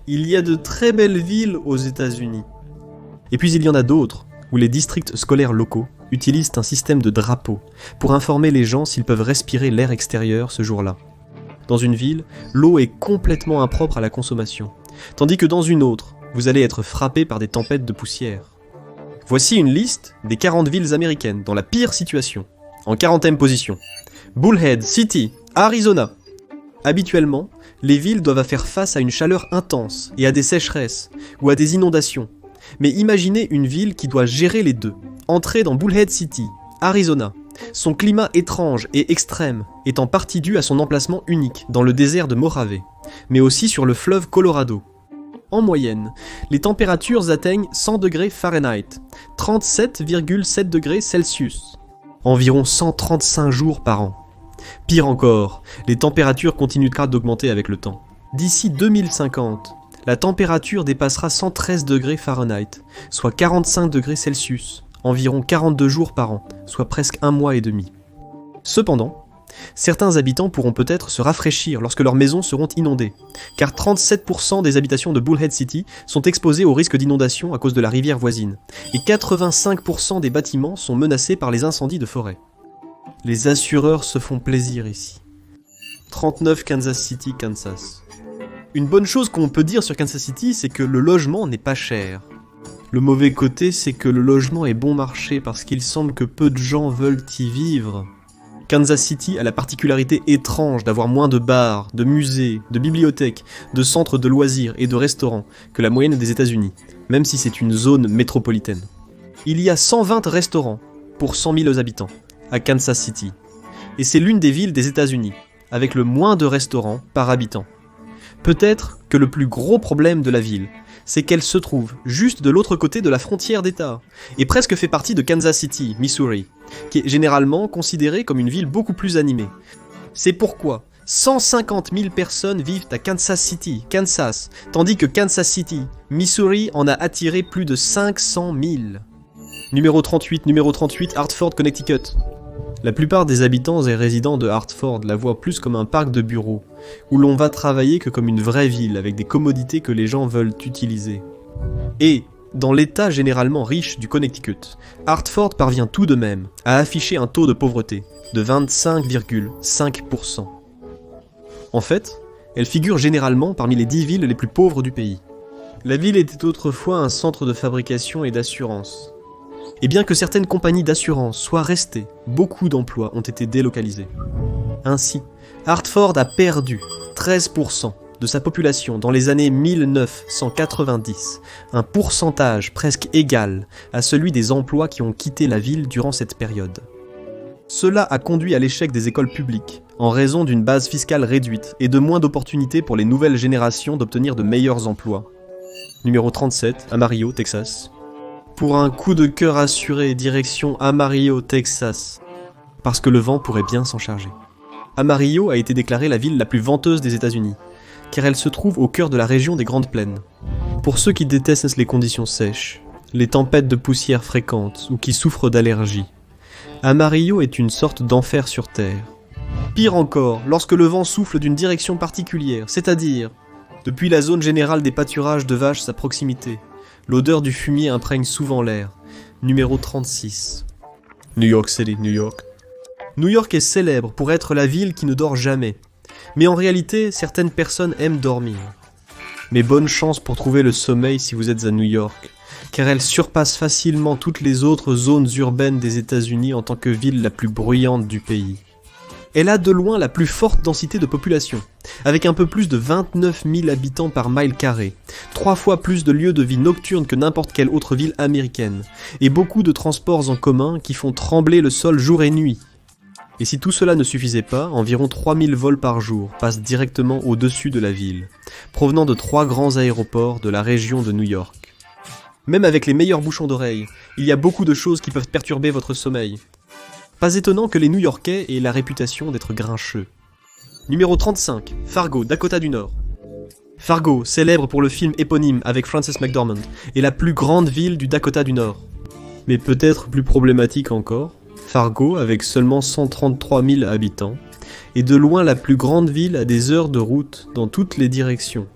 Il y a de très belles villes aux États-Unis. Et puis il y en a d'autres, où les districts scolaires locaux utilisent un système de drapeaux pour informer les gens s'ils peuvent respirer l'air extérieur ce jour-là. Dans une ville, l'eau est complètement impropre à la consommation, tandis que dans une autre, vous allez être frappé par des tempêtes de poussière. Voici une liste des 40 villes américaines dans la pire situation. En 40e position, Bullhead City, Arizona. Habituellement, les villes doivent faire face à une chaleur intense et à des sécheresses ou à des inondations. Mais imaginez une ville qui doit gérer les deux. Entrez dans Bullhead City, Arizona. Son climat étrange et extrême est en partie dû à son emplacement unique dans le désert de Mojave, mais aussi sur le fleuve Colorado. En moyenne, les températures atteignent 100 degrés Fahrenheit, 37,7 degrés Celsius, environ 135 jours par an. Pire encore, les températures continueront d'augmenter avec le temps. D'ici 2050, la température dépassera 113 degrés Fahrenheit, soit 45 degrés Celsius, environ 42 jours par an, soit presque un mois et demi. Cependant, certains habitants pourront peut-être se rafraîchir lorsque leurs maisons seront inondées, car 37% des habitations de Bullhead City sont exposées au risque d'inondation à cause de la rivière voisine, et 85% des bâtiments sont menacés par les incendies de forêt. Les assureurs se font plaisir ici. 39 Kansas City, Kansas. Une bonne chose qu'on peut dire sur Kansas City, c'est que le logement n'est pas cher. Le mauvais côté, c'est que le logement est bon marché parce qu'il semble que peu de gens veulent y vivre. Kansas City a la particularité étrange d'avoir moins de bars, de musées, de bibliothèques, de centres de loisirs et de restaurants que la moyenne des États-Unis, même si c'est une zone métropolitaine. Il y a 120 restaurants pour 100 000 habitants à Kansas City, et c'est l'une des villes des États-Unis avec le moins de restaurants par habitant. Peut-être que le plus gros problème de la ville, c'est qu'elle se trouve juste de l'autre côté de la frontière d'État, et presque fait partie de Kansas City, Missouri, qui est généralement considérée comme une ville beaucoup plus animée. C'est pourquoi 150 000 personnes vivent à Kansas City, Kansas, tandis que Kansas City, Missouri en a attiré plus de 500 000. Numéro 38, Hartford, Connecticut. La plupart des habitants et résidents de Hartford la voient plus comme un parc de bureaux, où l'on va travailler que comme une vraie ville avec des commodités que les gens veulent utiliser. Et, dans l'état généralement riche du Connecticut, Hartford parvient tout de même à afficher un taux de pauvreté de 25,5%. En fait, elle figure généralement parmi les 10 villes les plus pauvres du pays. La ville était autrefois un centre de fabrication et d'assurance. Et bien que certaines compagnies d'assurance soient restées, beaucoup d'emplois ont été délocalisés. Ainsi, Hartford a perdu 13% de sa population dans les années 1990, un pourcentage presque égal à celui des emplois qui ont quitté la ville durant cette période. Cela a conduit à l'échec des écoles publiques, en raison d'une base fiscale réduite et de moins d'opportunités pour les nouvelles générations d'obtenir de meilleurs emplois. Numéro 37, Amarillo, Texas. Pour un coup de cœur assuré, direction Amarillo, Texas, parce que le vent pourrait bien s'en charger. Amarillo a été déclarée la ville la plus venteuse des États-Unis, car elle se trouve au cœur de la région des Grandes Plaines. Pour ceux qui détestent les conditions sèches, les tempêtes de poussière fréquentes ou qui souffrent d'allergies, Amarillo est une sorte d'enfer sur terre. Pire encore, lorsque le vent souffle d'une direction particulière, c'est-à-dire depuis la zone générale des pâturages de vaches à proximité, l'odeur du fumier imprègne souvent l'air. Numéro 36. New York City, New York. New York est célèbre pour être la ville qui ne dort jamais. Mais en réalité, certaines personnes aiment dormir. Mais bonne chance pour trouver le sommeil si vous êtes à New York, car elle surpasse facilement toutes les autres zones urbaines des États-Unis en tant que ville la plus bruyante du pays. Elle a de loin la plus forte densité de population, avec un peu plus de 29 000 habitants par mile carré, 3 fois plus de lieux de vie nocturnes que n'importe quelle autre ville américaine, et beaucoup de transports en commun qui font trembler le sol jour et nuit. Et si tout cela ne suffisait pas, environ 3000 vols par jour passent directement au-dessus de la ville, provenant de 3 grands aéroports de la région de New York. Même avec les meilleurs bouchons d'oreilles, il y a beaucoup de choses qui peuvent perturber votre sommeil. Pas étonnant que les New-Yorkais aient la réputation d'être grincheux. Numéro 35, Fargo, Dakota du Nord. Fargo, célèbre pour le film éponyme avec Frances McDormand, est la plus grande ville du Dakota du Nord. Mais peut-être plus problématique encore, Fargo, avec seulement 133 000 habitants, est de loin la plus grande ville à des heures de route dans toutes les directions.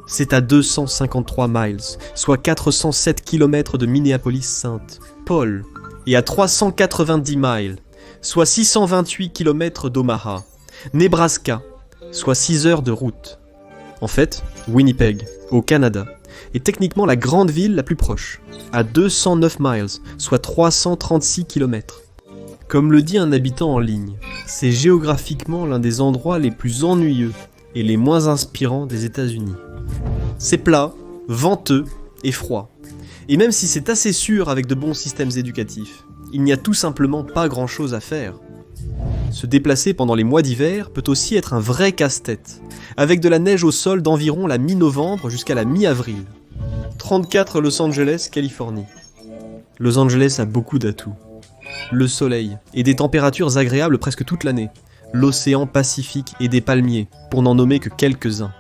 C'est à 253 miles, soit 407 km de Minneapolis-Sainte Paul, et à 390 miles, soit 628 km d'Omaha, Nebraska, soit 6 heures de route. En fait, Winnipeg, au Canada, est techniquement la grande ville la plus proche, à 209 miles, soit 336 km. Comme le dit un habitant en ligne, c'est géographiquement l'un des endroits les plus ennuyeux et les moins inspirants des États-Unis. C'est plat, venteux et froid. Et même si c'est assez sûr avec de bons systèmes éducatifs, il n'y a tout simplement pas grand-chose à faire. Se déplacer pendant les mois d'hiver peut aussi être un vrai casse-tête, avec de la neige au sol d'environ la mi-novembre jusqu'à la mi-avril. 34 Los Angeles, Californie. Los Angeles a beaucoup d'atouts. Le soleil et des températures agréables presque toute l'année, l'océan Pacifique et des palmiers, pour n'en nommer que quelques-uns.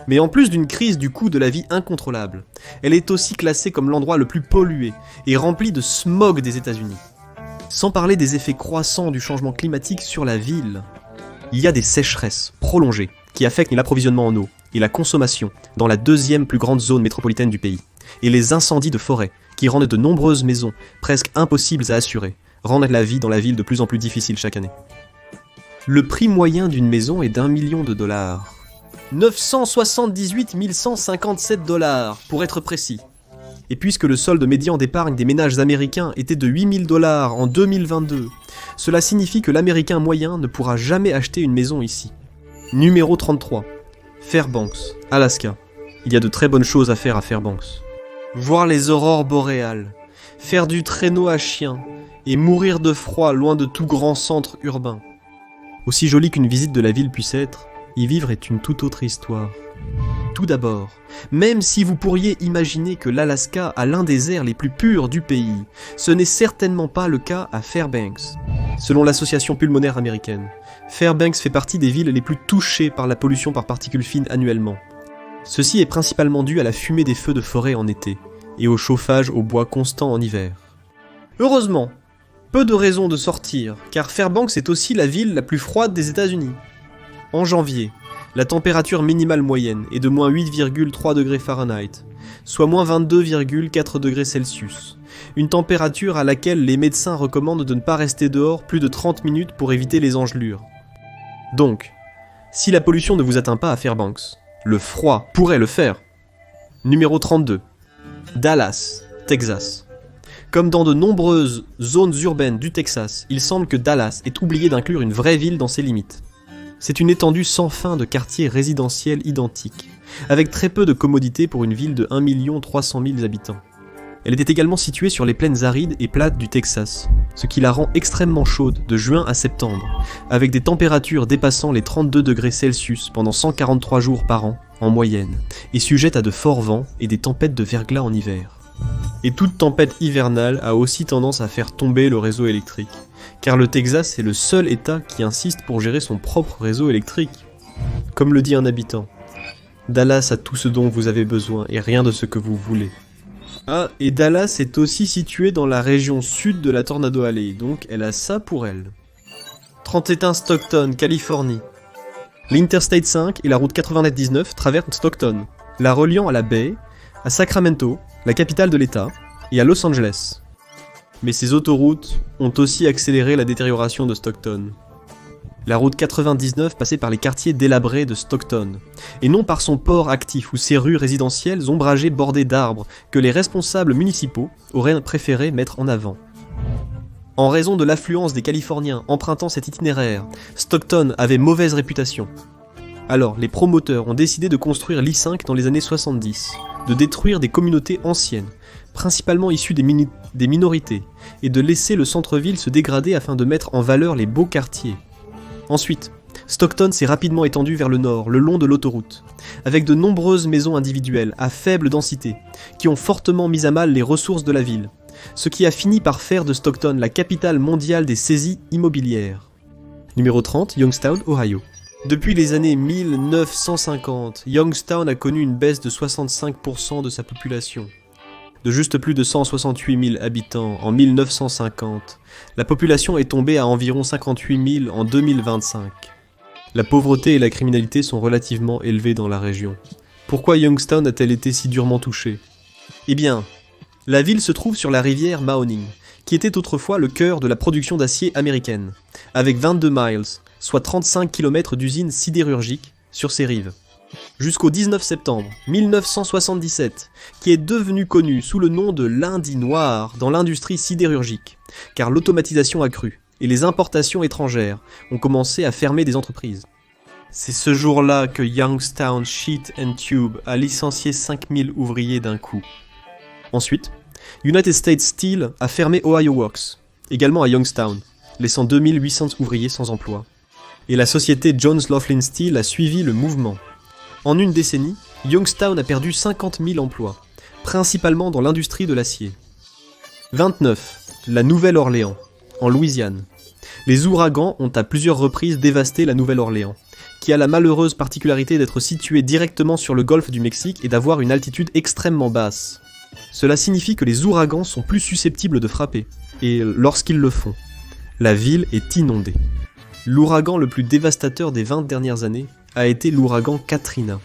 Mais en plus d'une crise du coût de la vie incontrôlable, elle est aussi classée comme l'endroit le plus pollué et rempli de smog des États-Unis. Sans parler des effets croissants du changement climatique sur la ville. Il y a des sécheresses prolongées qui affectent l'approvisionnement en eau et la consommation dans la deuxième plus grande zone métropolitaine du pays, et les incendies de forêt qui rendent de nombreuses maisons presque impossibles à assurer, rendent la vie dans la ville de plus en plus difficile chaque année. Le prix moyen d'une maison est d'1 million de dollars. 978 157 $, pour être précis. Et puisque le solde médian d'épargne des ménages américains était de 8 000 $ en 2022, cela signifie que l'américain moyen ne pourra jamais acheter une maison ici. Numéro 33. Fairbanks, Alaska. Il y a de très bonnes choses à faire à Fairbanks. Voir les aurores boréales, faire du traîneau à chien, et mourir de froid loin de tout grand centre urbain. Aussi jolie qu'une visite de la ville puisse être, y vivre est une toute autre histoire. Tout d'abord, même si vous pourriez imaginer que l'Alaska a l'un des airs les plus purs du pays, ce n'est certainement pas le cas à Fairbanks. Selon l'Association pulmonaire américaine, Fairbanks fait partie des villes les plus touchées par la pollution par particules fines annuellement. Ceci est principalement dû à la fumée des feux de forêt en été, et au chauffage au bois constant en hiver. Heureusement, peu de raisons de sortir, car Fairbanks est aussi la ville la plus froide des États-Unis. En janvier, la température minimale moyenne est de moins 8,3 degrés Fahrenheit, soit moins 22,4 degrés Celsius, une température à laquelle les médecins recommandent de ne pas rester dehors plus de 30 minutes pour éviter les engelures. Donc, si la pollution ne vous atteint pas à Fairbanks, le froid pourrait le faire. Numéro 32. Dallas, Texas. Comme dans de nombreuses zones urbaines du Texas, il semble que Dallas ait oublié d'inclure une vraie ville dans ses limites. C'est une étendue sans fin de quartiers résidentiels identiques, avec très peu de commodités pour une ville de 1 300 000 habitants. Elle était également située sur les plaines arides et plates du Texas, ce qui la rend extrêmement chaude de juin à septembre, avec des températures dépassant les 32 degrés Celsius pendant 143 jours par an, en moyenne, et sujette à de forts vents et des tempêtes de verglas en hiver. Et toute tempête hivernale a aussi tendance à faire tomber le réseau électrique, car le Texas est le seul État qui insiste pour gérer son propre réseau électrique. Comme le dit un habitant, Dallas a tout ce dont vous avez besoin et rien de ce que vous voulez. Ah, et Dallas est aussi située dans la région sud de la Tornado Alley, donc elle a ça pour elle. 31 Stockton, Californie. L'Interstate 5 et la route 99 traversent Stockton, la reliant à la baie, à Sacramento, la capitale de l'État, et à Los Angeles. Mais ces autoroutes ont aussi accéléré la détérioration de Stockton. La route 99 passait par les quartiers délabrés de Stockton, et non par son port actif ou ses rues résidentielles ombragées bordées d'arbres que les responsables municipaux auraient préféré mettre en avant. En raison de l'affluence des Californiens empruntant cet itinéraire, Stockton avait mauvaise réputation. Alors, les promoteurs ont décidé de construire l'I5 dans les années 70, de détruire des communautés anciennes, principalement issues des minorités, et de laisser le centre-ville se dégrader afin de mettre en valeur les beaux quartiers. Ensuite, Stockton s'est rapidement étendu vers le nord, le long de l'autoroute, avec de nombreuses maisons individuelles à faible densité, qui ont fortement mis à mal les ressources de la ville, ce qui a fini par faire de Stockton la capitale mondiale des saisies immobilières. Numéro 30, Youngstown, Ohio. Depuis les années 1950, Youngstown a connu une baisse de 65% de sa population. De juste plus de 168 000 habitants en 1950, la population est tombée à environ 58 000 en 2025. La pauvreté et la criminalité sont relativement élevées dans la région, Pourquoi Youngstown a-t-elle été si durement touchée? Eh bien, la ville se trouve sur la rivière Mahoning, qui était autrefois le cœur de la production d'acier américaine, avec 22 miles, soit 35 km d'usines sidérurgiques, sur ses rives. Jusqu'au 19 septembre 1977, qui est devenu connu sous le nom de lundi noir dans l'industrie sidérurgique, car l'automatisation a cru et les importations étrangères ont commencé à fermer des entreprises. C'est ce jour-là que Youngstown Sheet and Tube a licencié 5000 ouvriers d'un coup. Ensuite, United States Steel a fermé Ohio Works, également à Youngstown, laissant 2800 ouvriers sans emploi. Et la société Jones Laughlin Steel a suivi le mouvement. En une décennie, Youngstown a perdu 50 000 emplois, principalement dans l'industrie de l'acier. 29. La Nouvelle-Orléans, en Louisiane. Les ouragans ont à plusieurs reprises dévasté la Nouvelle-Orléans, qui a la malheureuse particularité d'être située directement sur le golfe du Mexique et d'avoir une altitude extrêmement basse. Cela signifie que les ouragans sont plus susceptibles de frapper, et lorsqu'ils le font, la ville est inondée. L'ouragan le plus dévastateur des 20 dernières années a été l'ouragan Katrina,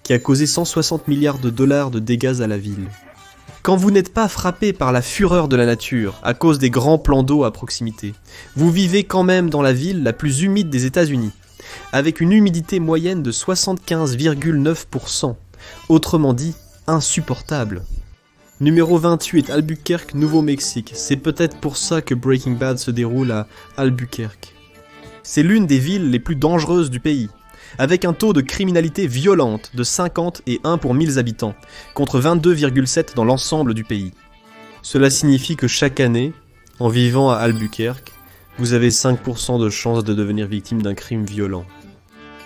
qui a causé 160 milliards de dollars de dégâts à la ville. Quand vous n'êtes pas frappé par la fureur de la nature à cause des grands plans d'eau à proximité, vous vivez quand même dans la ville la plus humide des États-Unis, avec une humidité moyenne de 75,9%, autrement dit, insupportable. Numéro 28, Albuquerque, Nouveau-Mexique. C'est peut-être pour ça que Breaking Bad se déroule à Albuquerque. C'est l'une des villes les plus dangereuses du pays, avec un taux de criminalité violente de 50 et 1 pour 1000 habitants, contre 22,7 dans l'ensemble du pays. Cela signifie que chaque année, en vivant à Albuquerque, vous avez 5% de chance de devenir victime d'un crime violent.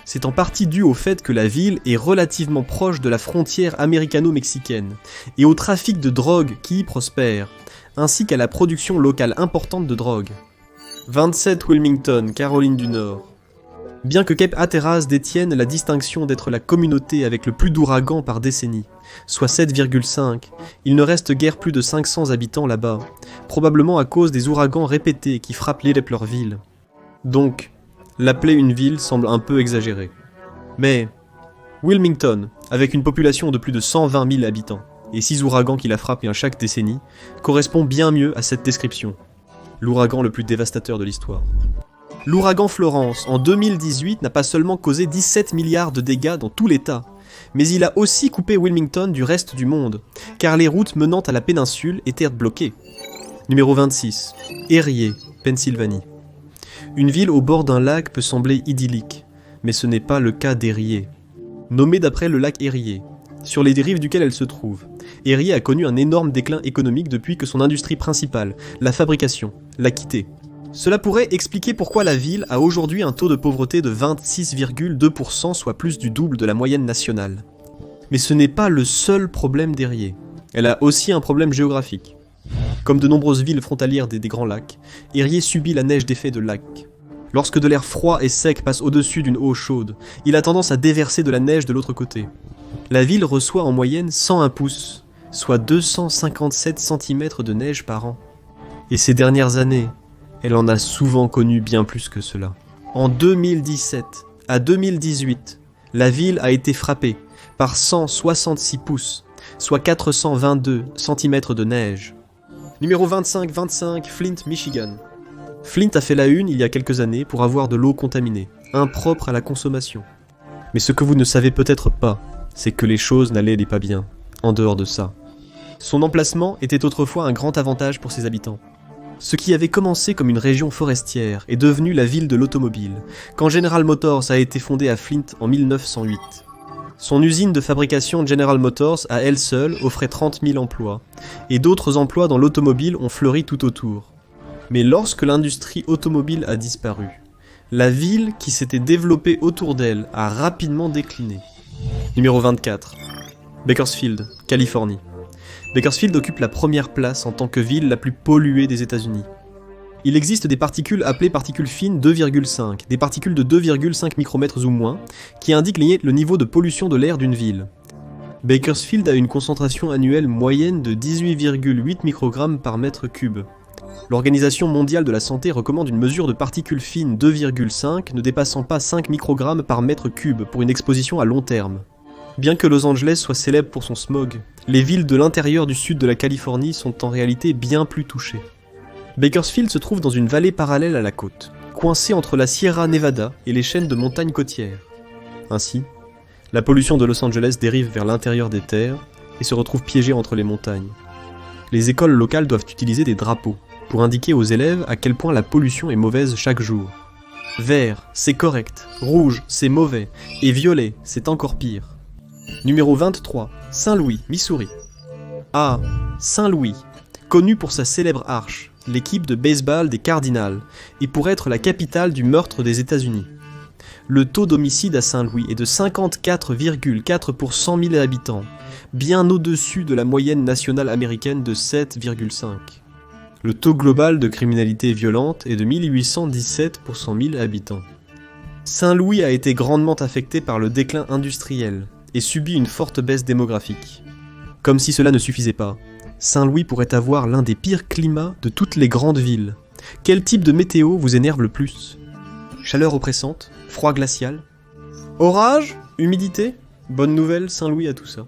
C'est en partie dû au fait que la ville est relativement proche de la frontière américano-mexicaine, et au trafic de drogue qui y prospère, ainsi qu'à la production locale importante de drogue. 27 Wilmington, Caroline du Nord. Bien que Cape Hatteras détienne la distinction d'être la communauté avec le plus d'ouragans par décennie, soit 7,5, il ne reste guère plus de 500 habitants là-bas, probablement à cause des ouragans répétés qui frappent leur ville. Donc, l'appeler une ville semble un peu exagéré. Mais, Wilmington, avec une population de plus de 120 000 habitants, et 6 ouragans qui la frappent à chaque décennie, correspond bien mieux à cette description. L'ouragan le plus dévastateur de l'histoire. L'ouragan Florence, en 2018, n'a pas seulement causé 17 milliards de dégâts dans tout l'État, mais il a aussi coupé Wilmington du reste du monde, car les routes menant à la péninsule étaient bloquées. Numéro 26. Erie, Pennsylvanie. Une ville au bord d'un lac peut sembler idyllique, mais ce n'est pas le cas d'Erie. Nommée d'après le lac Erie, sur les rives duquel elle se trouve, Erie a connu un énorme déclin économique depuis que son industrie principale, la fabrication, l'a quittée. Cela pourrait expliquer pourquoi la ville a aujourd'hui un taux de pauvreté de 26,2%, soit plus du double de la moyenne nationale. Mais ce n'est pas le seul problème d'Erie. Elle a aussi un problème géographique. Comme de nombreuses villes frontalières des Grands Lacs, Erie subit la neige d'effet de lac. Lorsque de l'air froid et sec passe au-dessus d'une eau chaude, il a tendance à déverser de la neige de l'autre côté. La ville reçoit en moyenne 101 pouces, soit 257 cm de neige par an. Et ces dernières années, elle en a souvent connu bien plus que cela. En 2017 à 2018, la ville a été frappée par 166 pouces, soit 422 cm de neige. Numéro 25, Flint, Michigan. Flint a fait la une il y a quelques années pour avoir de l'eau contaminée, impropre à la consommation. Mais ce que vous ne savez peut-être pas, c'est que les choses n'allaient pas bien, en dehors de ça. Son emplacement était autrefois un grand avantage pour ses habitants. Ce qui avait commencé comme une région forestière est devenu la ville de l'automobile, quand General Motors a été fondée à Flint en 1908. Son usine de fabrication General Motors, à elle seule, offrait 30 000 emplois, et d'autres emplois dans l'automobile ont fleuri tout autour. Mais lorsque l'industrie automobile a disparu, la ville qui s'était développée autour d'elle a rapidement décliné. Numéro 24. Bakersfield, Californie. Bakersfield occupe la première place en tant que ville la plus polluée des États-Unis. Il existe des particules appelées particules fines 2,5, des particules de 2,5 micromètres ou moins, qui indiquent le niveau de pollution de l'air d'une ville. Bakersfield a une concentration annuelle moyenne de 18,8 microgrammes par mètre cube. L'Organisation mondiale de la santé recommande une mesure de particules fines 2,5 ne dépassant pas 5 microgrammes par mètre cube pour une exposition à long terme. Bien que Los Angeles soit célèbre pour son smog, les villes de l'intérieur du sud de la Californie sont en réalité bien plus touchées. Bakersfield se trouve dans une vallée parallèle à la côte, coincée entre la Sierra Nevada et les chaînes de montagnes côtières. Ainsi, la pollution de Los Angeles dérive vers l'intérieur des terres et se retrouve piégée entre les montagnes. Les écoles locales doivent utiliser des drapeaux pour indiquer aux élèves à quel point la pollution est mauvaise chaque jour. Vert, c'est correct, rouge, c'est mauvais, et violet, c'est encore pire. Numéro 23, Saint-Louis, Missouri. Ah, Saint-Louis, connu pour sa célèbre arche, l'équipe de baseball des Cardinals, et pour être la capitale du meurtre des États-Unis. Le taux d'homicide à Saint-Louis est de 54,4 pour 100 000 habitants, bien au-dessus de la moyenne nationale américaine de 7,5. Le taux global de criminalité violente est de 1817 pour 100 000 habitants. Saint-Louis a été grandement affecté par le déclin industriel et subit une forte baisse démographique. Comme si cela ne suffisait pas, Saint-Louis pourrait avoir l'un des pires climats de toutes les grandes villes. Quel type de météo vous énerve le plus ? Chaleur oppressante ? Froid glacial ? Orage ? Humidité ? Bonne nouvelle, Saint-Louis a tout ça.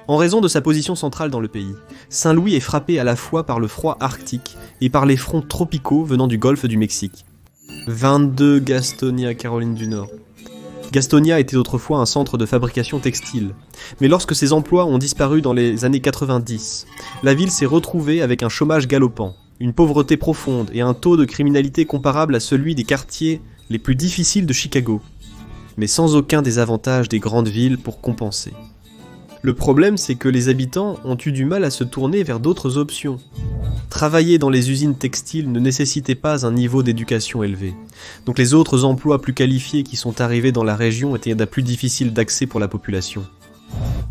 En raison de sa position centrale dans le pays, Saint-Louis est frappé à la fois par le froid arctique et par les fronts tropicaux venant du golfe du Mexique. 22 Gastonia, Caroline du Nord. Gastonia était autrefois un centre de fabrication textile, mais lorsque ses emplois ont disparu dans les années 90, la ville s'est retrouvée avec un chômage galopant, une pauvreté profonde et un taux de criminalité comparable à celui des quartiers les plus difficiles de Chicago, mais sans aucun des avantages des grandes villes pour compenser. Le problème, c'est que les habitants ont eu du mal à se tourner vers d'autres options. Travailler dans les usines textiles ne nécessitait pas un niveau d'éducation élevé, donc les autres emplois plus qualifiés qui sont arrivés dans la région étaient plus difficiles d'accès pour la population.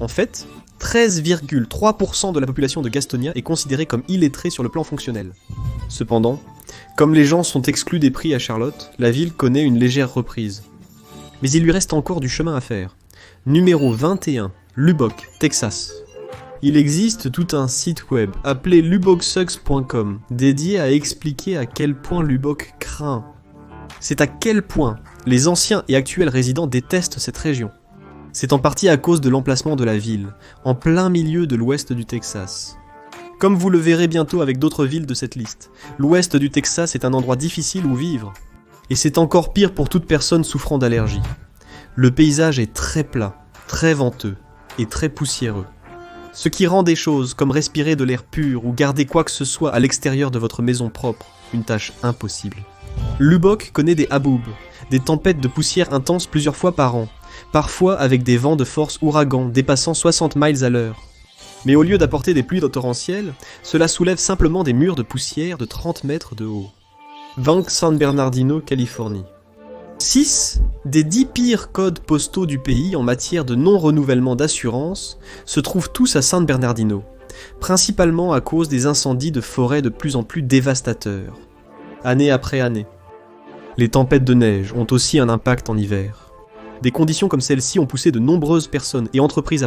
En fait, 13,3% de la population de Gastonia est considérée comme illettrée sur le plan fonctionnel. Cependant, comme les gens sont exclus des prix à Charlotte, la ville connaît une légère reprise. Mais il lui reste encore du chemin à faire. Numéro 21, Lubbock, Texas. Il existe tout un site web appelé lubbocksucks.com dédié à expliquer à quel point Lubbock craint. C'est à quel point les anciens et actuels résidents détestent cette région. C'est en partie à cause de l'emplacement de la ville, en plein milieu de l'ouest du Texas. Comme vous le verrez bientôt avec d'autres villes de cette liste, l'ouest du Texas est un endroit difficile où vivre. Et c'est encore pire pour toute personne souffrant d'allergie. Le paysage est très plat, très venteux et très poussiéreux. Ce qui rend des choses comme respirer de l'air pur ou garder quoi que ce soit à l'extérieur de votre maison propre une tâche impossible. Lubbock connaît des haboubs, des tempêtes de poussière intenses plusieurs fois par an, parfois avec des vents de force ouragan dépassant 60 miles à l'heure. Mais au lieu d'apporter des pluies torrentielles, cela soulève simplement des murs de poussière de 30 mètres de haut. Bank San Bernardino, Californie. 6 des 10 pires codes postaux du pays en matière de non-renouvellement d'assurance se trouvent tous à San Bernardino, principalement à cause des incendies de forêt de plus en plus dévastateurs, année après année. Les tempêtes de neige ont aussi un impact en hiver. Des conditions comme celle-ci ont poussé de nombreuses personnes et entreprises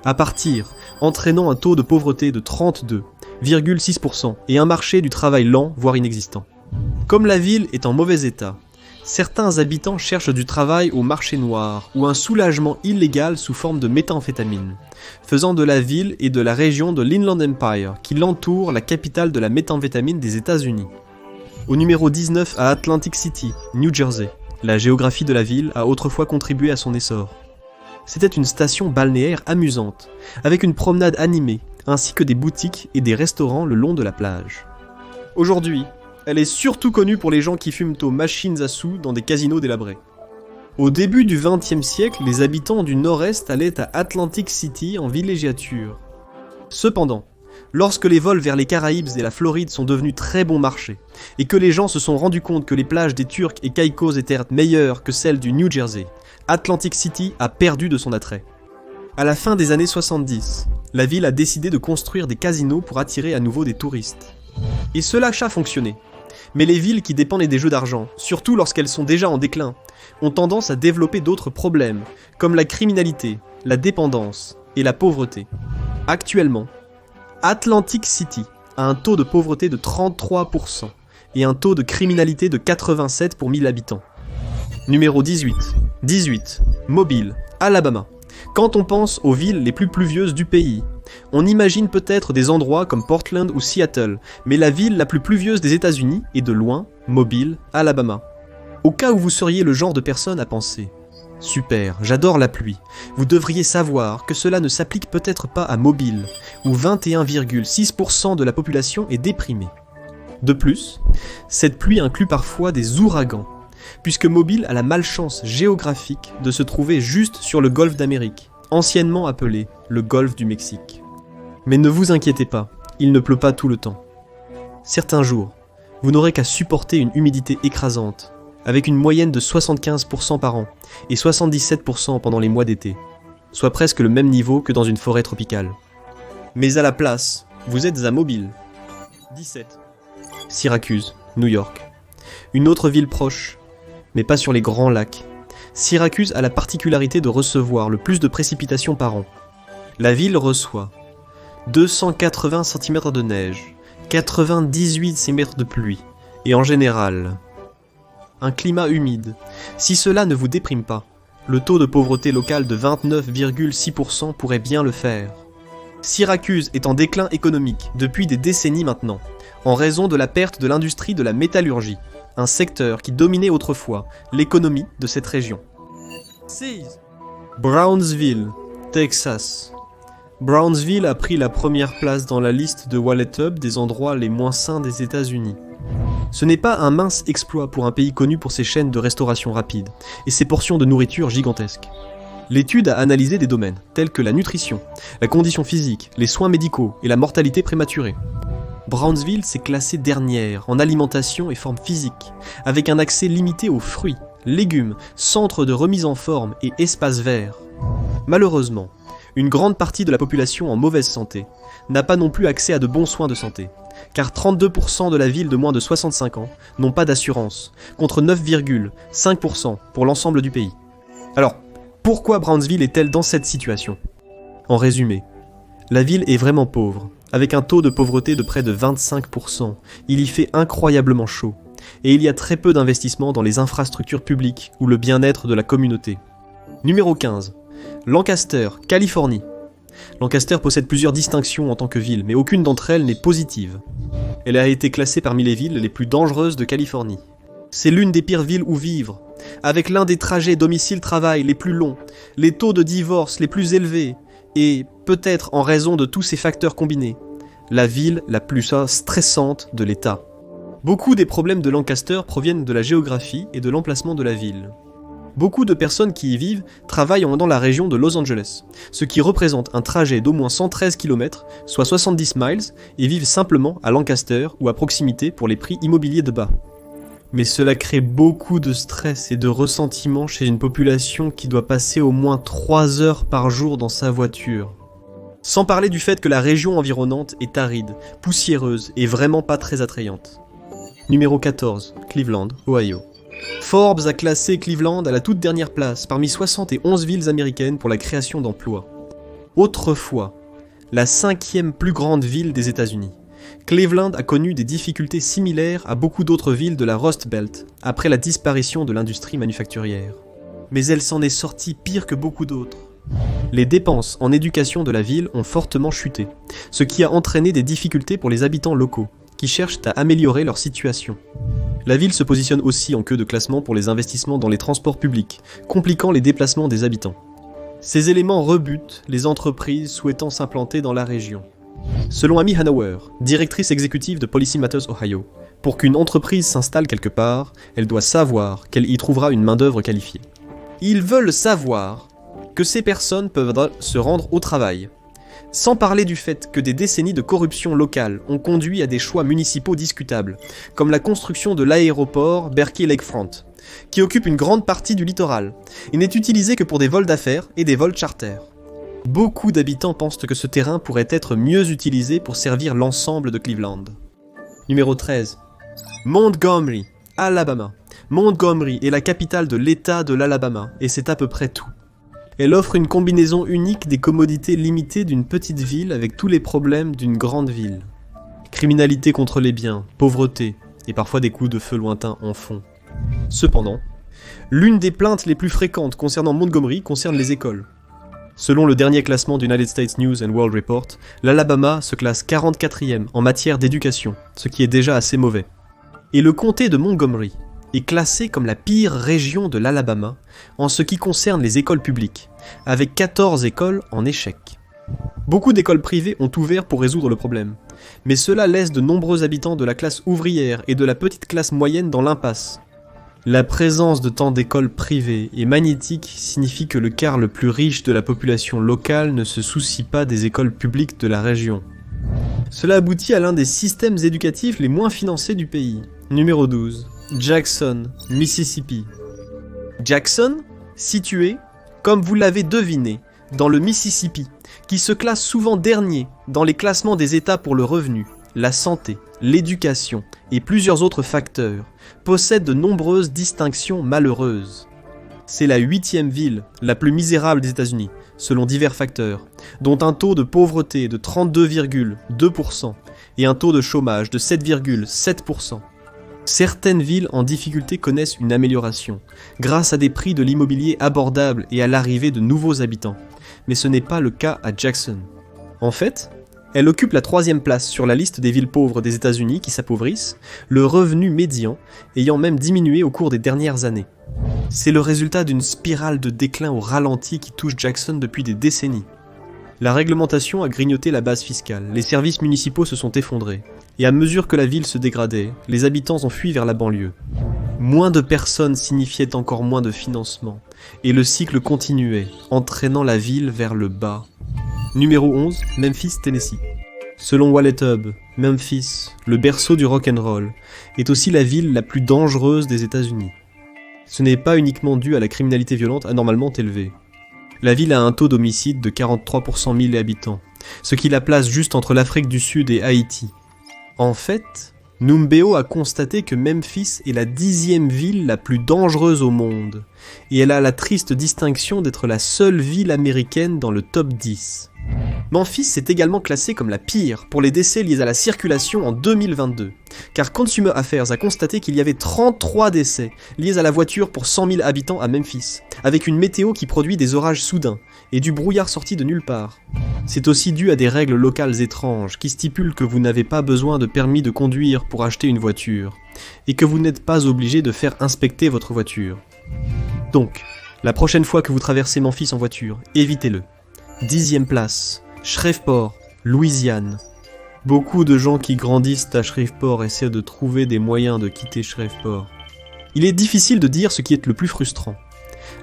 à partir, entraînant un taux de pauvreté de 32,6% et un marché du travail lent, voire inexistant. Comme la ville est en mauvais état, certains habitants cherchent du travail au marché noir ou un soulagement illégal sous forme de méthamphétamine, faisant de la ville et de la région de l'Inland Empire qui l'entoure la capitale de la méthamphétamine des États-Unis. Au numéro 19 à Atlantic City, New Jersey, la géographie de la ville a autrefois contribué à son essor. C'était une station balnéaire amusante, avec une promenade animée, ainsi que des boutiques et des restaurants le long de la plage. Aujourd'hui, elle est surtout connue pour les gens qui fument aux machines à sous dans des casinos délabrés. Au début du XXe siècle, les habitants du nord-est allaient à Atlantic City en villégiature. Cependant, lorsque les vols vers les Caraïbes et la Floride sont devenus très bon marché, et que les gens se sont rendus compte que les plages des Turks et Caïcos étaient meilleures que celles du New Jersey, Atlantic City a perdu de son attrait. À la fin des années 70, la ville a décidé de construire des casinos pour attirer à nouveau des touristes. Et cela a fonctionné. Mais les villes qui dépendent des jeux d'argent, surtout lorsqu'elles sont déjà en déclin, ont tendance à développer d'autres problèmes, comme la criminalité, la dépendance et la pauvreté. Actuellement, Atlantic City a un taux de pauvreté de 33% et un taux de criminalité de 87 pour 1000 habitants. Numéro 18. Mobile, Alabama. Quand on pense aux villes les plus pluvieuses du pays, on imagine peut-être des endroits comme Portland ou Seattle, mais la ville la plus pluvieuse des États-Unis est de loin Mobile, Alabama. Au cas où vous seriez le genre de personne à penser « Super, j'adore la pluie », vous devriez savoir que cela ne s'applique peut-être pas à Mobile, où 21,6% de la population est déprimée. De plus, cette pluie inclut parfois des ouragans, puisque Mobile a la malchance géographique de se trouver juste sur le golfe d'Amérique, anciennement appelé le golfe du Mexique. Mais ne vous inquiétez pas, il ne pleut pas tout le temps. Certains jours, vous n'aurez qu'à supporter une humidité écrasante, avec une moyenne de 75% par an et 77% pendant les mois d'été, soit presque le même niveau que dans une forêt tropicale. Mais à la place, vous êtes à Mobile. 17. Syracuse, New York. Une autre ville proche, mais pas sur les grands lacs. Syracuse a la particularité de recevoir le plus de précipitations par an. La ville reçoit 280 cm de neige, 98 cm de pluie, et en général, un climat humide. Si cela ne vous déprime pas, le taux de pauvreté local de 29,6% pourrait bien le faire. Syracuse est en déclin économique depuis des décennies maintenant, en raison de la perte de l'industrie de la métallurgie, un secteur qui dominait autrefois l'économie de cette région. 6. Brownsville, Texas. Brownsville a pris la première place dans la liste de WalletHub des endroits les moins sains des États-Unis. Ce n'est pas un mince exploit pour un pays connu pour ses chaînes de restauration rapide et ses portions de nourriture gigantesques. L'étude a analysé des domaines tels que la nutrition, la condition physique, les soins médicaux et la mortalité prématurée. Brownsville s'est classée dernière en alimentation et forme physique, avec un accès limité aux fruits, légumes, centres de remise en forme et espaces verts. Malheureusement, une grande partie de la population en mauvaise santé n'a pas non plus accès à de bons soins de santé, car 32% de la ville de moins de 65 ans n'ont pas d'assurance, contre 9,5% pour l'ensemble du pays. Alors, pourquoi Brownsville est-elle dans cette situation ? En résumé, la ville est vraiment pauvre, avec un taux de pauvreté de près de 25%. Il y fait incroyablement chaud, et il y a très peu d'investissements dans les infrastructures publiques ou le bien-être de la communauté. Numéro 15. Lancaster, Californie. Lancaster possède plusieurs distinctions en tant que ville, mais aucune d'entre elles n'est positive. Elle a été classée parmi les villes les plus dangereuses de Californie. C'est l'une des pires villes où vivre, avec l'un des trajets domicile-travail les plus longs, les taux de divorce les plus élevés, et, peut-être en raison de tous ces facteurs combinés, la ville la plus stressante de l'État. Beaucoup des problèmes de Lancaster proviennent de la géographie et de l'emplacement de la ville. Beaucoup de personnes qui y vivent travaillent dans la région de Los Angeles, ce qui représente un trajet d'au moins 113 km, soit 70 miles, et vivent simplement à Lancaster ou à proximité pour les prix immobiliers de bas. Mais cela crée beaucoup de stress et de ressentiment chez une population qui doit passer au moins 3 heures par jour dans sa voiture. Sans parler du fait que la région environnante est aride, poussiéreuse et vraiment pas très attrayante. Numéro 14, Cleveland, Ohio. Forbes a classé Cleveland à la toute dernière place parmi 71 villes américaines pour la création d'emplois. Autrefois, la 5e plus grande ville des États-Unis, Cleveland a connu des difficultés similaires à beaucoup d'autres villes de la Rust Belt après la disparition de l'industrie manufacturière. Mais elle s'en est sortie pire que beaucoup d'autres. Les dépenses en éducation de la ville ont fortement chuté, ce qui a entraîné des difficultés pour les habitants locaux, qui cherchent à améliorer leur situation. La ville se positionne aussi en queue de classement pour les investissements dans les transports publics, compliquant les déplacements des habitants. Ces éléments rebutent les entreprises souhaitant s'implanter dans la région. Selon Amy Hanauer, directrice exécutive de Policy Matters Ohio, pour qu'une entreprise s'installe quelque part, elle doit savoir qu'elle y trouvera une main-d'œuvre qualifiée. Ils veulent savoir que ces personnes peuvent se rendre au travail. Sans parler du fait que des décennies de corruption locale ont conduit à des choix municipaux discutables, comme la construction de l'aéroport Berkeley Lakefront, qui occupe une grande partie du littoral, et n'est utilisé que pour des vols d'affaires et des vols charters. Beaucoup d'habitants pensent que ce terrain pourrait être mieux utilisé pour servir l'ensemble de Cleveland. Numéro 13. Montgomery, Alabama. Montgomery est la capitale de l'État de l'Alabama, et c'est à peu près tout. Elle offre une combinaison unique des commodités limitées d'une petite ville avec tous les problèmes d'une grande ville. Criminalité contre les biens, pauvreté, et parfois des coups de feu lointains en fond. Cependant, l'une des plaintes les plus fréquentes concernant Montgomery concerne les écoles. Selon le dernier classement du United States News and World Report, l'Alabama se classe 44e en matière d'éducation, ce qui est déjà assez mauvais. Et le comté de Montgomery est classé comme la pire région de l'Alabama en ce qui concerne les écoles publiques, avec 14 écoles en échec. Beaucoup d'écoles privées ont ouvert pour résoudre le problème, mais cela laisse de nombreux habitants de la classe ouvrière et de la petite classe moyenne dans l'impasse. La présence de tant d'écoles privées et magnétiques signifie que le quart le plus riche de la population locale ne se soucie pas des écoles publiques de la région. Cela aboutit à l'un des systèmes éducatifs les moins financés du pays. Numéro 12. Jackson, Mississippi. Jackson, situé, comme vous l'avez deviné, dans le Mississippi, qui se classe souvent dernier dans les classements des États pour le revenu, la santé, l'éducation et plusieurs autres facteurs, possède de nombreuses distinctions malheureuses. C'est la 8e ville la plus misérable des États-Unis, selon divers facteurs, dont un taux de pauvreté de 32,2% et un taux de chômage de 7,7%. Certaines villes en difficulté connaissent une amélioration, grâce à des prix de l'immobilier abordables et à l'arrivée de nouveaux habitants, mais ce n'est pas le cas à Jackson. En fait, elle occupe la 3e place sur la liste des villes pauvres des États-Unis qui s'appauvrissent, le revenu médian ayant même diminué au cours des dernières années. C'est le résultat d'une spirale de déclin au ralenti qui touche Jackson depuis des décennies. La réglementation a grignoté la base fiscale, les services municipaux se sont effondrés, et à mesure que la ville se dégradait, les habitants ont fui vers la banlieue. Moins de personnes signifiait encore moins de financement, et le cycle continuait, entraînant la ville vers le bas. Numéro 11, Memphis, Tennessee. Selon Wallet Hub, Memphis, le berceau du rock'n'roll, est aussi la ville la plus dangereuse des États-Unis. Ce n'est pas uniquement dû à la criminalité violente anormalement élevée. La ville a un taux d'homicide de 43 pour 100 000 habitants, ce qui la place juste entre l'Afrique du Sud et Haïti. En fait, Numbeo a constaté que Memphis est la 10e ville la plus dangereuse au monde, et elle a la triste distinction d'être la seule ville américaine dans le top 10. Memphis est également classée comme la pire pour les décès liés à la circulation en 2022, car Consumer Affairs a constaté qu'il y avait 33 décès liés à la voiture pour 100 000 habitants à Memphis, avec une météo qui produit des orages soudains et du brouillard sorti de nulle part. C'est aussi dû à des règles locales étranges qui stipulent que vous n'avez pas besoin de permis de conduire pour acheter une voiture, et que vous n'êtes pas obligé de faire inspecter votre voiture. Donc, la prochaine fois que vous traversez Memphis en voiture, évitez-le. 10e place, Shreveport, Louisiane. Beaucoup de gens qui grandissent à Shreveport essaient de trouver des moyens de quitter Shreveport. Il est difficile de dire ce qui est le plus frustrant.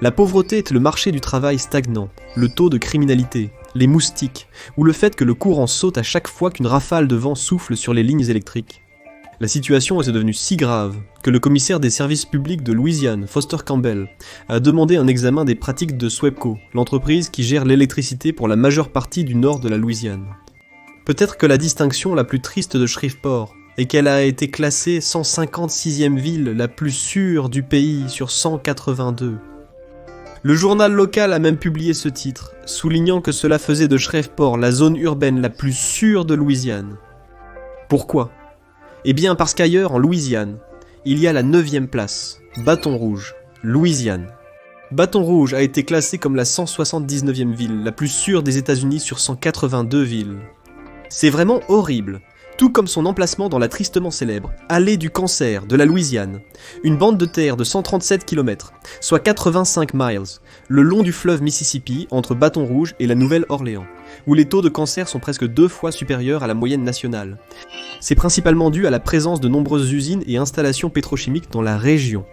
La pauvreté est le marché du travail stagnant, le taux de criminalité, les moustiques, ou le fait que le courant saute à chaque fois qu'une rafale de vent souffle sur les lignes électriques. La situation est devenue si grave que le commissaire des services publics de Louisiane, Foster Campbell, a demandé un examen des pratiques de SWEPCO, l'entreprise qui gère l'électricité pour la majeure partie du nord de la Louisiane. Peut-être que la distinction la plus triste de Shreveport est qu'elle a été classée 156e ville la plus sûre du pays sur 182. Le journal local a même publié ce titre, soulignant que cela faisait de Shreveport la zone urbaine la plus sûre de Louisiane. Pourquoi ? Eh bien parce qu'ailleurs, en Louisiane, il y a la 9e place, Bâton Rouge, Louisiane. Bâton Rouge a été classée comme la 179e ville la plus sûre des États-Unis sur 182 villes. C'est vraiment horrible, tout comme son emplacement dans la tristement célèbre Allée du Cancer de la Louisiane, une bande de terre de 137 km, soit 85 miles, le long du fleuve Mississippi entre Bâton Rouge et la Nouvelle-Orléans, où les taux de cancer sont presque 2 fois supérieurs à la moyenne nationale. C'est principalement dû à la présence de nombreuses usines et installations pétrochimiques dans la région,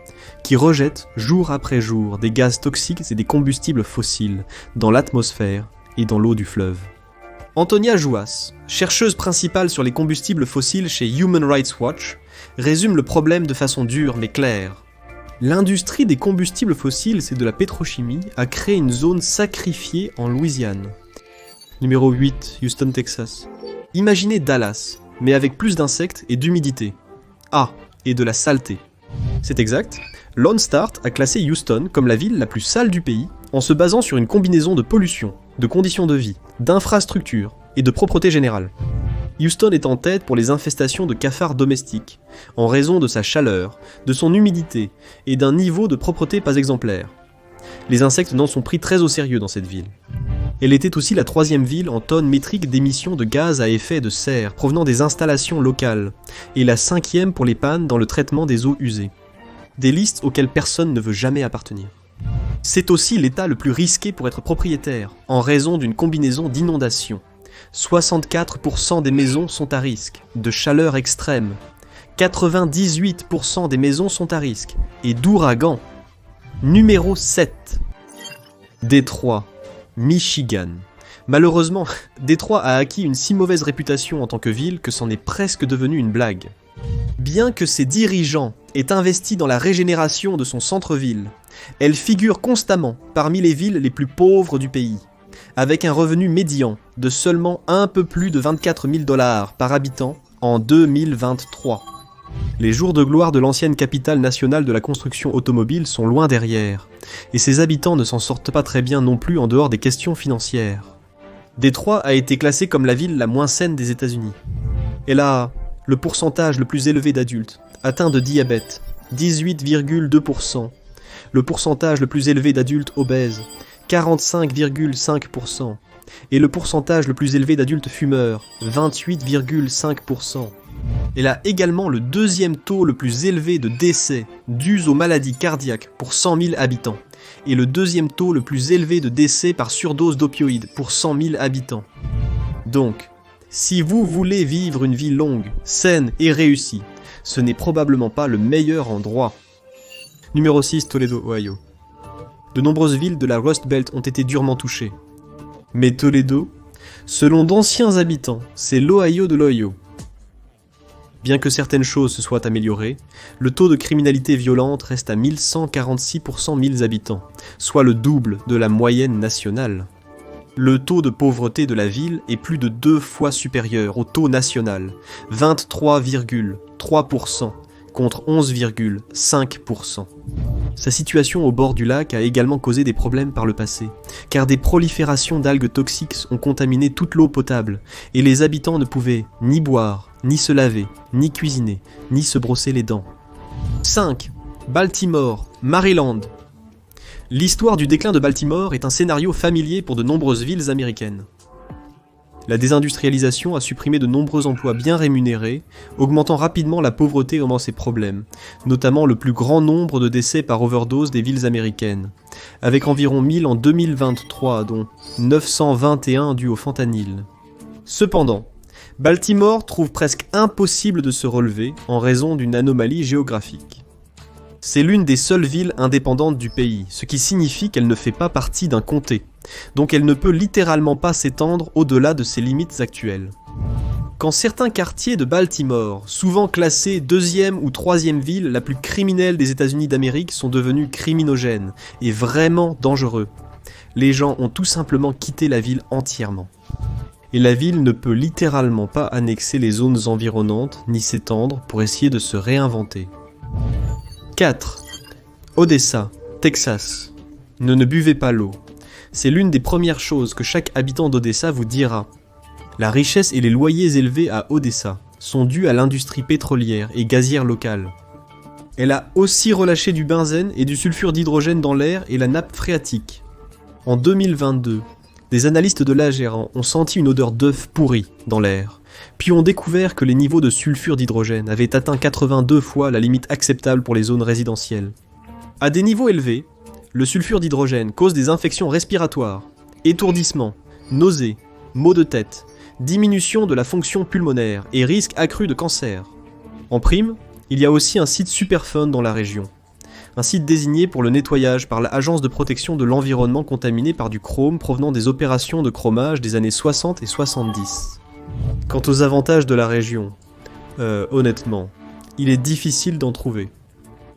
qui rejettent jour après jour des gaz toxiques et des combustibles fossiles dans l'atmosphère et dans l'eau du fleuve. Antonia Jouas, chercheuse principale sur les combustibles fossiles chez Human Rights Watch, résume le problème de façon dure mais claire. L'industrie des combustibles fossiles et de la pétrochimie a créé une zone sacrifiée en Louisiane. Numéro 8, Houston, Texas. Imaginez Dallas, mais avec plus d'insectes et d'humidité. Ah, et de la saleté. C'est exact, Lone Start a classé Houston comme la ville la plus sale du pays en se basant sur une combinaison de pollution, de conditions de vie, d'infrastructures et de propreté générale. Houston est en tête pour les infestations de cafards domestiques, en raison de sa chaleur, de son humidité et d'un niveau de propreté pas exemplaire. Les insectes n'en sont pris très au sérieux dans cette ville. Elle était aussi la 3e ville en tonnes métriques d'émissions de gaz à effet de serre provenant des installations locales, et la 5e pour les pannes dans le traitement des eaux usées. Des listes auxquelles personne ne veut jamais appartenir. C'est aussi l'état le plus risqué pour être propriétaire, en raison d'une combinaison d'inondations. 64% des maisons sont à risque, de chaleur extrême. 98% des maisons sont à risque, et d'ouragans. Numéro 7. Détroit, Michigan. Malheureusement, Détroit a acquis une si mauvaise réputation en tant que ville que c'en est presque devenu une blague. Bien que ses dirigeants aient investi dans la régénération de son centre-ville, elle figure constamment parmi les villes les plus pauvres du pays, avec un revenu médian de seulement un peu plus de 24 000 $ par habitant en 2023. Les jours de gloire de l'ancienne capitale nationale de la construction automobile sont loin derrière, et ses habitants ne s'en sortent pas très bien non plus en dehors des questions financières. Détroit a été classée comme la ville la moins saine des États-Unis. Elle a le pourcentage le plus élevé d'adultes atteints de diabète, 18,2%, le pourcentage le plus élevé d'adultes obèses, 45,5%, et le pourcentage le plus élevé d'adultes fumeurs, 28,5%. Elle a également le 2e taux le plus élevé de décès dus aux maladies cardiaques pour 100 000 habitants, et le 2e taux le plus élevé de décès par surdose d'opioïdes pour 100 000 habitants. Donc, si vous voulez vivre une vie longue, saine et réussie, ce n'est probablement pas le meilleur endroit. Numéro 6, Toledo, Ohio. De nombreuses villes de la Rust Belt ont été durement touchées. Mais Toledo, selon d'anciens habitants, c'est l'Ohio de l'Ohio. Bien que certaines choses se soient améliorées, le taux de criminalité violente reste à 1146 pour 100 000 habitants, soit le double de la moyenne nationale. Le taux de pauvreté de la ville est plus de 2 fois supérieur au taux national, 23,3% contre 11,5%. Sa situation au bord du lac a également causé des problèmes par le passé, car des proliférations d'algues toxiques ont contaminé toute l'eau potable, et les habitants ne pouvaient ni boire, ni se laver, ni cuisiner, ni se brosser les dents. 5. Baltimore, Maryland. L'histoire du déclin de Baltimore est un scénario familier pour de nombreuses villes américaines. La désindustrialisation a supprimé de nombreux emplois bien rémunérés, augmentant rapidement la pauvreté avant ses problèmes, notamment le plus grand nombre de décès par overdose des villes américaines, avec environ 1000 en 2023, dont 921 dus au fentanyl. Cependant, Baltimore trouve presque impossible de se relever en raison d'une anomalie géographique. C'est l'une des seules villes indépendantes du pays, ce qui signifie qu'elle ne fait pas partie d'un comté, donc elle ne peut littéralement pas s'étendre au-delà de ses limites actuelles. Quand certains quartiers de Baltimore, souvent classés 2e ou 3e ville la plus criminelle des États-Unis d'Amérique, sont devenus criminogènes et vraiment dangereux, les gens ont tout simplement quitté la ville entièrement. Et la ville ne peut littéralement pas annexer les zones environnantes ni s'étendre pour essayer de se réinventer. 4. Odessa, Texas. Ne buvez pas l'eau. C'est l'une des premières choses que chaque habitant d'Odessa vous dira. La richesse et les loyers élevés à Odessa sont dus à l'industrie pétrolière et gazière locale. Elle a aussi relâché du benzène et du sulfure d'hydrogène dans l'air et la nappe phréatique. En 2022, des analystes de l'AGERAN ont senti une odeur d'œuf pourri dans l'air, puis ont découvert que les niveaux de sulfure d'hydrogène avaient atteint 82 fois la limite acceptable pour les zones résidentielles. À des niveaux élevés, le sulfure d'hydrogène cause des infections respiratoires, étourdissement, nausées, maux de tête, diminution de la fonction pulmonaire et risque accru de cancer. En prime, il y a aussi un site Superfund dans la région. Un site désigné pour le nettoyage par l'Agence de protection de l'environnement contaminé par du chrome provenant des opérations de chromage des années 60 et 70. Quant aux avantages de la région, honnêtement, il est difficile d'en trouver.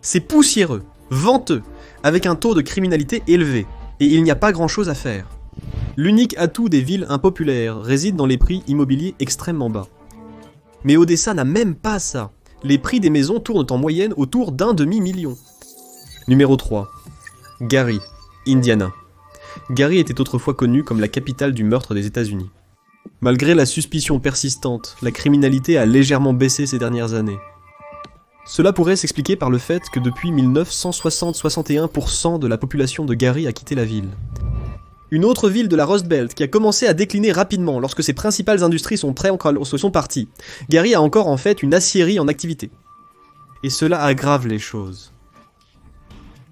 C'est poussiéreux, venteux, avec un taux de criminalité élevé, et il n'y a pas grand-chose à faire. L'unique atout des villes impopulaires réside dans les prix immobiliers extrêmement bas. Mais Odessa n'a même pas ça. Les prix des maisons tournent en moyenne autour d'1 demi-million. Numéro 3. Gary, Indiana. Gary était autrefois connue comme la capitale du meurtre des États-Unis. Malgré la suspicion persistante, la criminalité a légèrement baissé ces dernières années. Cela pourrait s'expliquer par le fait que depuis 1960, 61% de la population de Gary a quitté la ville. Une autre ville de la Rust Belt qui a commencé à décliner rapidement lorsque ses principales industries sont parties. Gary a encore en fait une aciérie en activité. Et cela aggrave les choses.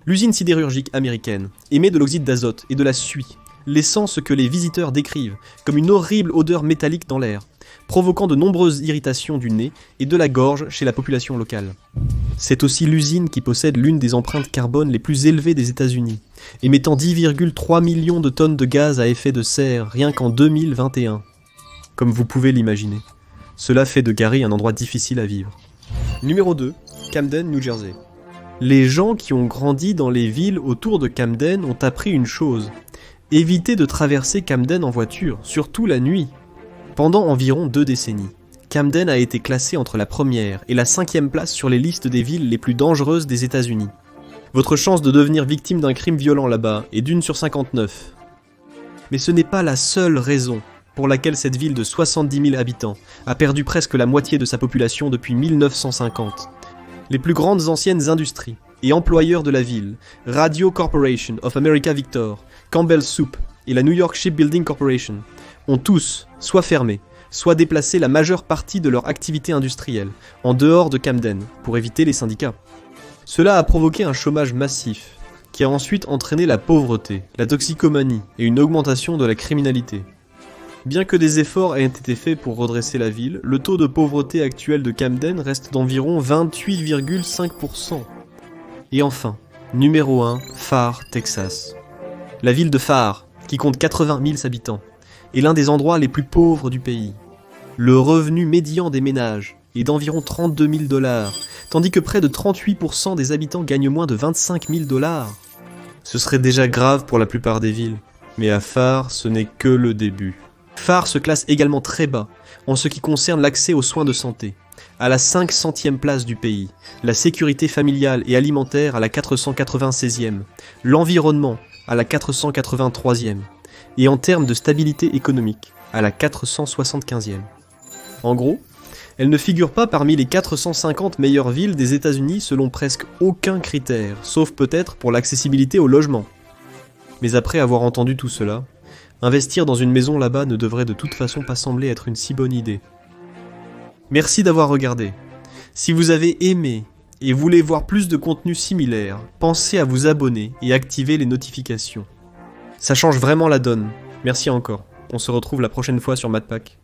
L'usine sidérurgique américaine émet de l'oxyde d'azote et de la suie, laissant ce que les visiteurs décrivent comme une horrible odeur métallique dans l'air, provoquant de nombreuses irritations du nez et de la gorge chez la population locale. C'est aussi l'usine qui possède l'une des empreintes carbone les plus élevées des États-Unis, émettant 10,3 millions de tonnes de gaz à effet de serre rien qu'en 2021. Comme vous pouvez l'imaginer, cela fait de Gary un endroit difficile à vivre. Numéro 2, Camden, New Jersey. Les gens qui ont grandi dans les villes autour de Camden ont appris une chose. Évitez de traverser Camden en voiture, surtout la nuit. Pendant environ 2 décennies, Camden a été classé entre la première et la 5e place sur les listes des villes les plus dangereuses des États-Unis. Votre chance de devenir victime d'un crime violent là-bas est d'1 sur 59. Mais ce n'est pas la seule raison pour laquelle cette ville de 70 000 habitants a perdu presque la moitié de sa population depuis 1950. Les plus grandes anciennes industries et employeurs de la ville, Radio Corporation of America Victor, Campbell Soup et la New York Shipbuilding Corporation, ont tous soit fermé, soit déplacé la majeure partie de leur activité industrielle en dehors de Camden pour éviter les syndicats. Cela a provoqué un chômage massif, qui a ensuite entraîné la pauvreté, la toxicomanie et une augmentation de la criminalité. Bien que des efforts aient été faits pour redresser la ville, le taux de pauvreté actuel de Camden reste d'environ 28,5%. Et enfin, numéro 1, Pharr, Texas. La ville de Pharr, qui compte 80 000 habitants, est l'un des endroits les plus pauvres du pays. Le revenu médian des ménages est d'environ 32 000 $, tandis que près de 38% des habitants gagnent moins de 25 000 $. Ce serait déjà grave pour la plupart des villes, mais à Pharr, ce n'est que le début. Pharr se classe également très bas en ce qui concerne l'accès aux soins de santé, à la 500e place du pays, la sécurité familiale et alimentaire à la 496e, l'environnement à la 483e, et en termes de stabilité économique, à la 475e. En gros, elle ne figure pas parmi les 450 meilleures villes des États-Unis selon presque aucun critère, sauf peut-être pour l'accessibilité au logement. Mais après avoir entendu tout cela, investir dans une maison là-bas ne devrait de toute façon pas sembler être une si bonne idée. Merci d'avoir regardé. Si vous avez aimé et voulez voir plus de contenu similaire, pensez à vous abonner et activer les notifications. Ça change vraiment la donne. Merci encore. On se retrouve la prochaine fois sur MatPack.